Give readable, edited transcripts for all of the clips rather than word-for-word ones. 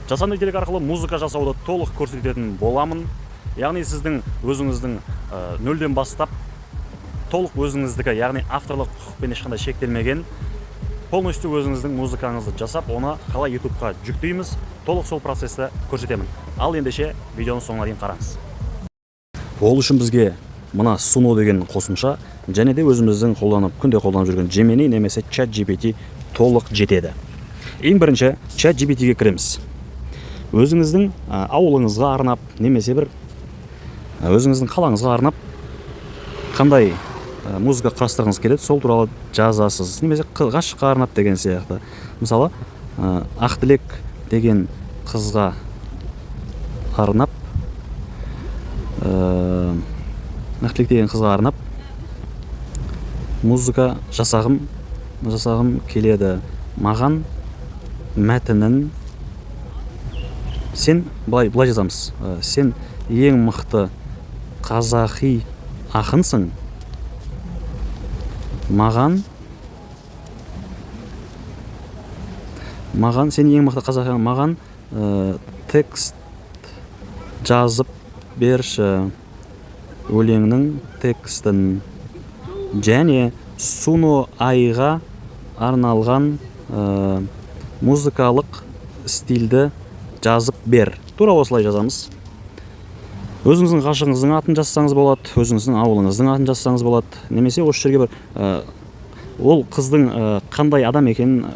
жасанды интеллект арқылы музыка жасауды толық көрсететін боламын. Яғни сіздің өзіңіздің нөлден бастап толық өзіңіздікі, яғни авторлық құқықпен ешқандай шектелмеген полностью өзіңіздің музыкаңызды жасап, оны қалай YouTube-қа жүктейміз, толық сол процесті көрсетемін. Ал ендеше видеоның соңына дейін қараңыз. Ол үшін бізге мына Suno деген қосымша және де өзіміздің күнде қолданып жүрген Gemini немесе ChatGPT толық жетеді. Ең бірінші ChatGPT-ге кіреміз. Өзіңіздің ауылыңызға арнап, немесе бір өзіңіздің қалаңызға арнап қандай музыка құрастырғыңыз келеді, сол туралы жазасыз. Немесе ғашыққа арнап деген сияқты. Мысалы, Ақтілек деген қызға арнап, музыка жасағым келеді. Маған мәтінін сен былай жазамыз. Сен ең мықты қазақи ақынсың. Маған сен ең мықты қазақи, маған текст жазып берші, өлеңнің текстін, және Suno айға арналған музыкалық стильді жазып бер. Тура осылай жазамыз. Өзіңіздің ғашығыңыздың атын жазсаңыз болады, өзіңіздің ауылыңыздың атын жазсаңыз болады, немесе осы жерге бір ол қыздың қандай адам екенін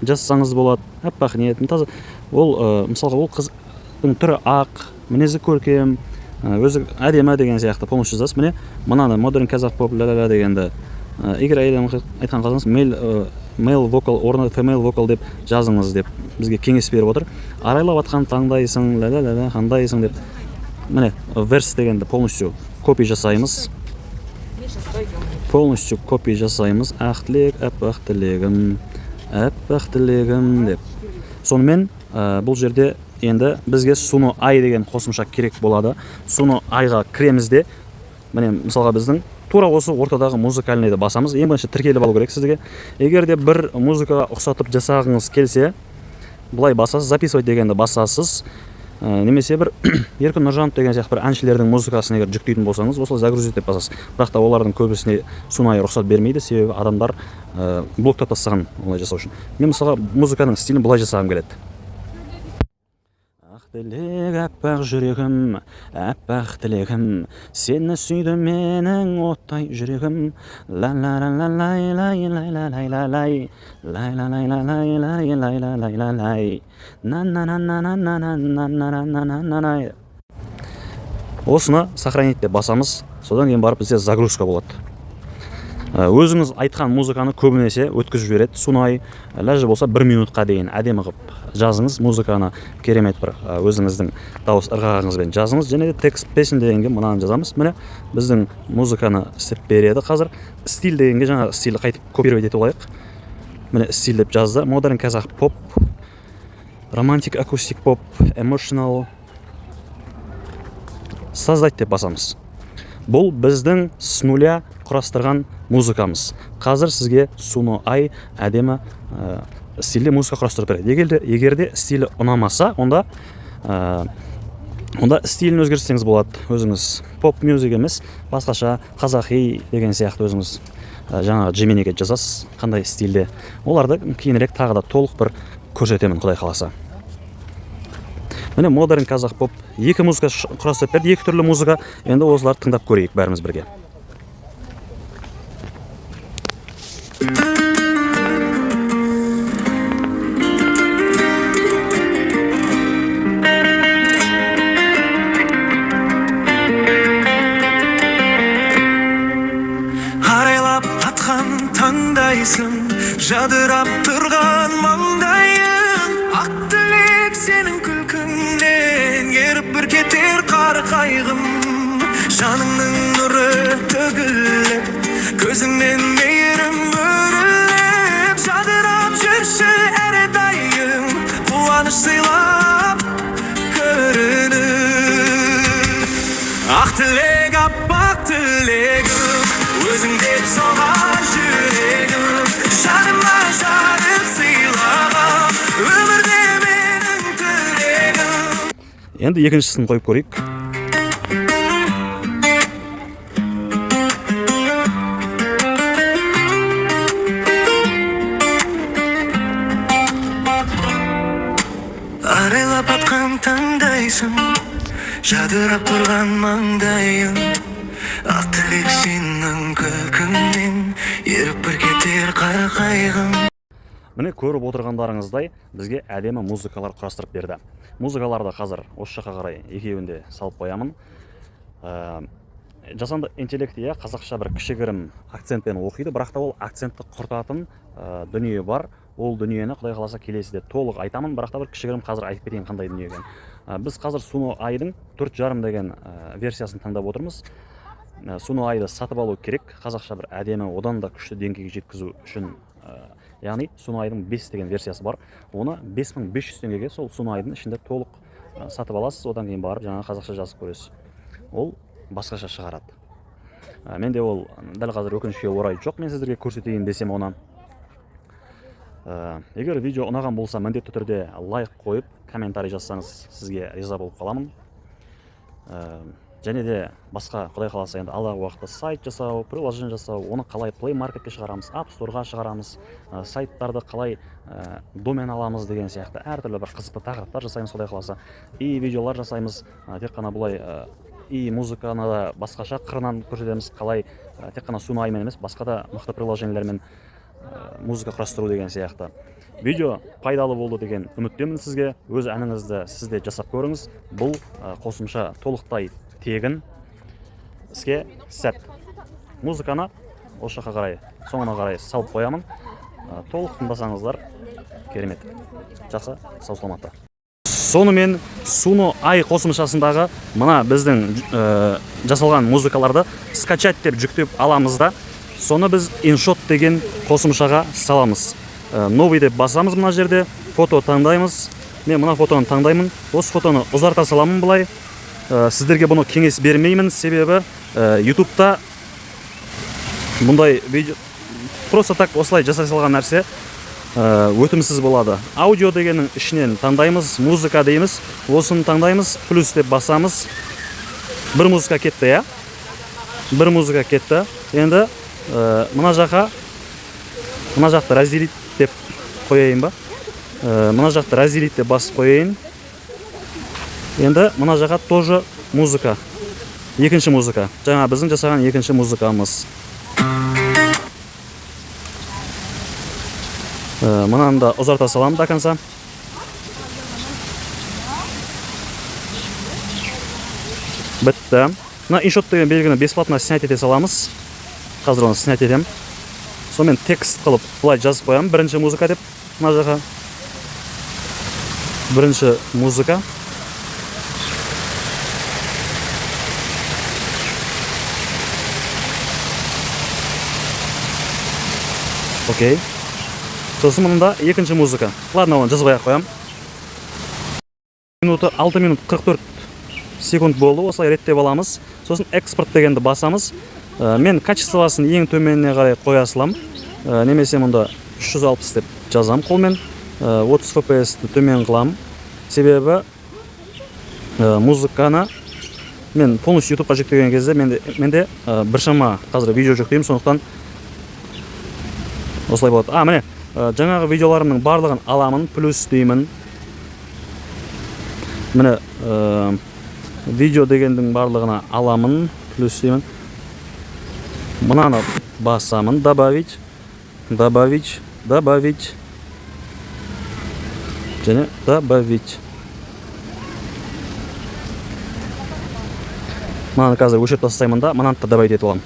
жазсаңыз болады. Аппақ ниет, ол мысалға ол қыздың түрі ақ, мінезі көркем, өзі әдемі деген сияқты полностью жазасыз. Міне мынаны модерн казах поп ла-ла-ла дегенді егер айтқан қалсаңыз male vocal орнына female vocal деп жазыңыз деп бізге кеңес беріп отыр. Арайлап атқан таңдайсың, ла-ла-ла қандайсың деп. Міне верс дегенді полностью копи жасаймыз. Ақтілек, аппақ тілегім деп. Сонымен бұл жерде енді бізге Suno ай деген қосымша керек болады. Suno айға кіремізде, міне мысалға біздің тура осы ортадағы музыкальныйды басамыз. Ең бірінші тіркеліп алу керек сізге. Егер де бір музыкаға ұқсатып жасағыңыз келсе, бұлай басасыз, записывать дегенді басасыз. Немесе бір Еркін Нұржанов деген сияқты бір әншілердің музыкасын егер жүктейтін болсаңыз, осылай загрузить деп басасыз. Бірақ та олардың көбісіне Suno ай рұқсат бермейді, себебі адамдар блоктап тастаған олай жасау үшін. Мен мысалға музыканың стилін бұлай жасағым келеді. Ақтілек, аппақ жүрегім, аппақ тілегім, сені сүйді менің оттай жүрегім. Лай-лай-лай-лай-лай-лай-лай-лай, лай-лай-лай-лай-лай-лай-лай-лай, на-на-на-на-на-на-на-на-на-на-на-на. Осыны сохранить деп басамыз, содан кейін барып бізде загрузка болады. Өзіңіз айтқан музыканы көбінесе өткізіп жібереді. Suno ай ләжі болса 1 минутқа дейін әдемі қылып жазыңыз музыканы, керемет бір өзіңіздің дауыс ырғағыңызбен жазыңыз, және де текст песен дегенге мынаны жазамыз. Міне біздің музыканы істеп береді. Қазір стиль дегенге жаңа стилді қайтып копировать етіп алайық. Міне стиль деп жазды. Modern казах поп, романтик акустик поп, emotional, создать деп басамыз. Бұл біздің с нуля құрастырған музыкамыз. Қазір сізге Suno ай әдемі стильде музыка құрастырып береді. Егер де стилі ұнамаса, онда стилін өзгертсеңіз болады. Өзіңіз поп мюзик емес, басқаша қазақи деген сияқты өзіңіз жаңағы Gemini'ге жазасыз, қандай стильде. Оларды кейінірек тағы да толық бір көрсетемін, құдай қаласа. Міне модерн казах поп екі музыка құрастырып берді, екі түрлі музыка. Енді осыларды тыңдап көрейік бәріміз бірге. Арайлап атқан таңдайсың, жадырап тұрған маңдайың. Ақтілек сенің күлкіңнен еріп бір кетер қар қайғым. Жаныңның нұры төгіліп, көзіңнен мейірім өріліп, жадырап жүрші әрдайым, қуаныш сыйлап көрініп. Ақтілек, аппақ тілегім, өзің деп соған жүрегім, жаныма жарық сыйлағам, өмірде менің Енді екіншісін қойып көрейік. Арайлап атқан таңдайсың, жадырап тұрған маңдайың, ақ тілек сенің күлкіңнен еріп бір кетер қар қайғым. Міне көріп отырғандарыңыздай бізге әдемі музыкалар құрастырып берді. Музыкаларды қазір осы жаққа қарай екеуінде салып қоямын. Жасанды интеллект қазақша бір кішігірім акцентпен оқиды, бірақ та ол акцентті құртатын дүние бар. Ол дүниені Құдай қаласа келесіде толық айтамын, бірақ та бір кішігірім қазір айтып кетейін қандай дүние екен. Біз қазір Suno AI-дың 4.5 деген версиясын таңдап отырмыз. Suno AI-ды сатып алу керек, қазақша бір әдемі, одан да күшті деңгейге жеткізу үшін. Яғни Suno AI-дың 5 деген версиясы бар. Оны 5500 теңгеге сол Suno AI-дың ішінде толық сатып аласыз, одан кейін барып жаңа қазақша жазып көресіз. Ол басқаша шығарады. Менде ол дәл қазір өкінішке орай жоқ, мен сіздерге көрсетейін десем оны. Егер видео ұнаған болса, міндетті түрде лайк қойып, комментарий жазсаңыз, сізге риза болып қаламын. Және де басқа Құдай қаласа енді алдағы уақытта сайт жасау, приложение жасау, оны қалай Play Marketке шығарамыз, App Storeға шығарамыз, сайттарды қалай домен аламыз деген сияқты әртүрлі бір қызықты тақырыптар жасаймыз Құдай қаласа. И видеолар жасаймыз, тек қана бұлай и музыканы да басқаша қырынан көрсетеміз, қалай тек қана Suno AI-мен емес, басқа да мықты приложениелермен музыка құрастыру деген сияқты. Видео пайдалы болды деген үміттемін сізге. Өз әніңізді сізде жасап көріңіз. Бұл қосымша толықтай тегін іске сәт. Музыканы осы жаққа қарай, соңына қарай салып қоямын. Толық тыңдасаңыздар керемет. Жақсы, сау саламатта. Сонымен Suno AI қосымшасындағы мына біздің жасалған музыкаларды скачать деп жүктеп аламыз да, соны біз InShot деген қосымшаға саламыз. Новый деп басамыз мына жерде, фото таңдаймыз. Мен мына фотоны таңдаймын. Осы фотоны ұзарта саламын бұлай. Сіздерге бұны кеңес бермеймін, себебі YouTube-та мұндай видео просто так осылай жасай салған нәрсе өтімсіз болады. Аудио дегеннің ішінен таңдаймыз, музыка дейміз. Осыны таңдаймыз, плюс деп басамыз. Бір музыка кетті, я? Бір музыка кетті. Енді мына жақты разделить деп қояйын ба? Мына жақты разделить деп басып қояйын. Енді мына жаққа тоже музыка. Екінші музыка. Жаңа біздің жасаған екінші музыкамыз. Мынаны да ұзарта салам до конца. Бітті. Мына InShot деген белгіні бесплатно снять ете саламыз. Қазір оны снять етем. Сонымен текст қылып бұлай жазып қоямын. Бірінші музыка деп мына жаққа. Бірінші музыка. Окей. Сосын мұнда екінші музыка. Ладно, оны жазбай қоям. Минуты 6 минут 44 секунд болды. Осылай реттеп аламыз. Сосын экспорт дегенді басамыз. Мен качествосын ең төменіне қарай қоя салам. Немесе мұнда 360 деп жазам қолмен. 30 FPS-ті төмен қылам. Себебі музыканы мен полностью YouTube-қа жүктеген кезде менде біршама қазір видео жүктеймін, сондықтан осылай болады. Міне, жаңағы видеоларымның барлығын аламын, плюс деймін. Міне, видео дегендің барлығына аламын, плюс деймін. Мынаны басамын, добавить, добавить, добавить. Және добавить. Мынаны қазір өшіріп тастаймын да, мынаны да добавить етіп аламын.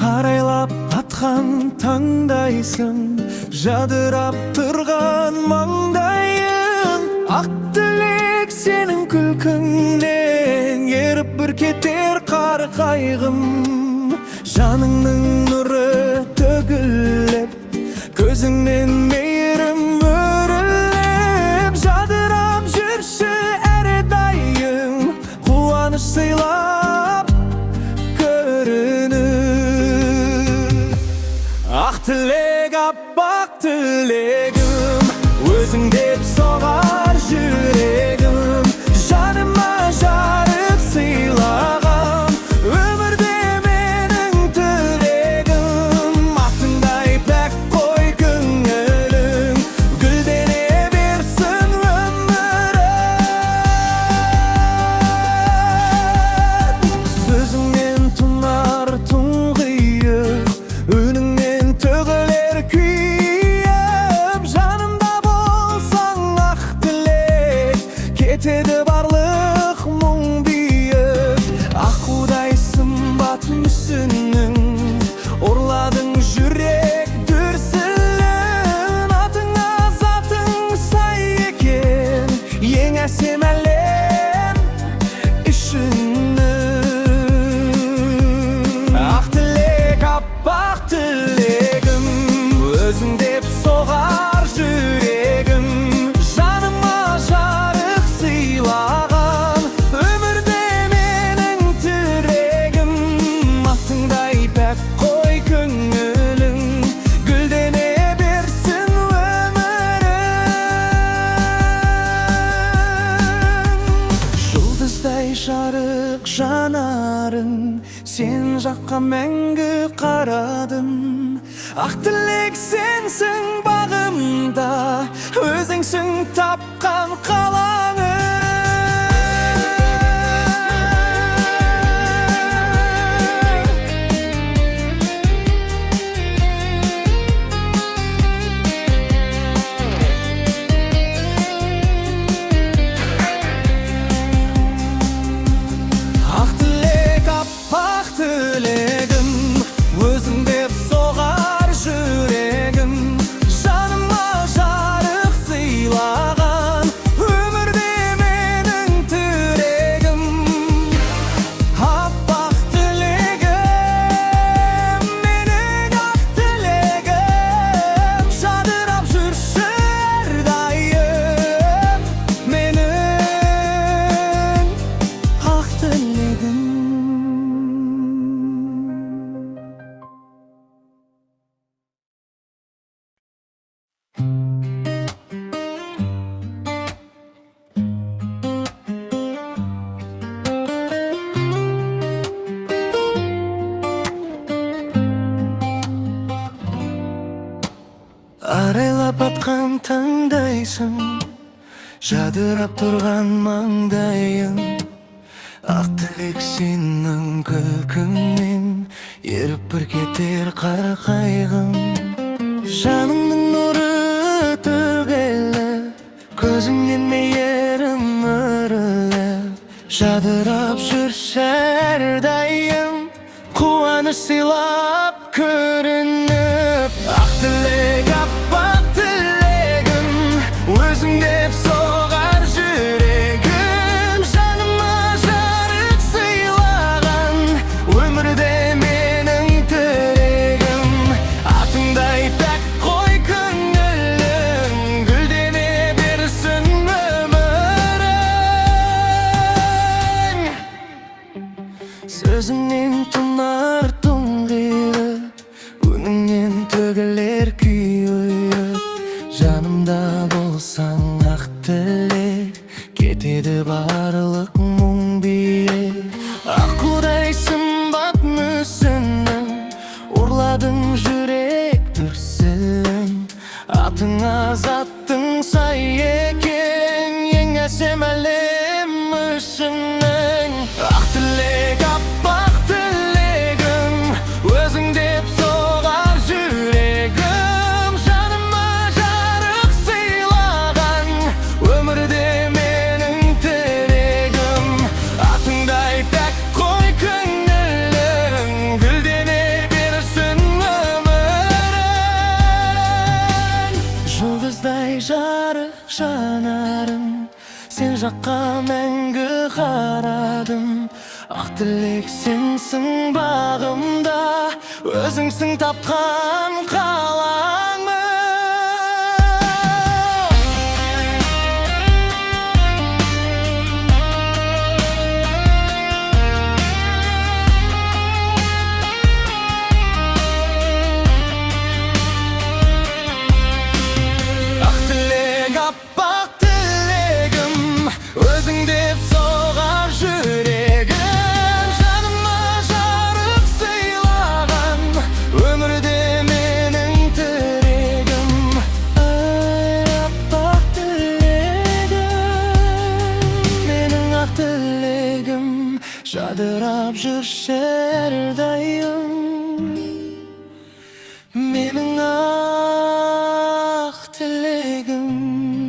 Арайлап атқан таңдайсың, жадырап тұрған маңдайың, ақ тілек сенің күлкіңнен еріп бір кетер қар қайғым. Жаныңның нұры төгіліп, көзіңнен мейірім өріліп, жадырап Özün dep soğar yüreğim, janıma jarık sıylagan, ömürde menin tiregim. Atınday pek koy köngülüm, güldene bersin ömürüm. Sözünden tunar tuğuyup, önünden tögüler kuyup, janımda bolsan ak dilek, ketedi barlık muң büyük. Akuday sımbat müsünün, orladın jürek dürsülün. Atına zatın say eken, yeňe semelen işinin. Ak dilek, appak dilegim, özün dep soğar yüreğim, janıma jarık sıylagan, ömürde menin tiregim. Atınday pek koy köngülüm, güldene bersin ömürüm. Жұлдыздай жарық жанарың, сен жаққа мәңгі қарадым. Ақ тілек сенсің бағымда, өзіңсің тапқан қалаңым. Ақ тілек, аппақ тілегім, өзің деп соғар жүрегім, жаныма жарық сыйлаған, өмірде менің тірегім. Аппақ тілегім, менің ақ тілегім, жадырап жүрші әрдайым, менің ақ тілегім. Арайлап атқан таңдайсың, жадырап тұрған маңдайың. Ақ тілек сенің күлкіңнен, еріп бір кетер қар қайғым. Жаныңның нұры төгіліп, көзіңнен мейірім үріліп, жадырап жүрші әрдайым, қуаныш сыйлап көрініп. Ақ тілек, аппақ тілегім, өзің деп соғар жүрегім, жаныма жарық сыйлаған, өмірде менің тірегім. Атыңдай пәк қой көңілім, гүлдене берсін өмірің. Сөзіңнен тұнар тұңғиып, өніңнен төгілер күйіп, жанымда болсаң ақ тілек, кетеді барлық мұң биік. Аққудай сымбат мүсінің, орладың жүрек дүрсілін. Атыңа заттың сай екен, ең әсем әлем ішінің. Ақ тілек, аппақ тілегім, өзің деп соғар жүрегім, жаныма жарық сыйлаған, өмірде менің тірегім. Атыңдай пәк қой көңілім, гүлдене берсін өмірің. Жұлдыздай жарық жанарым, сен жаққа мәңгі қарадым. Ақ тілек сенсің бағымда, өзіңсің тапқан қалаңым. Ақ тілек, болуш әрдайым менің ақ тілегім.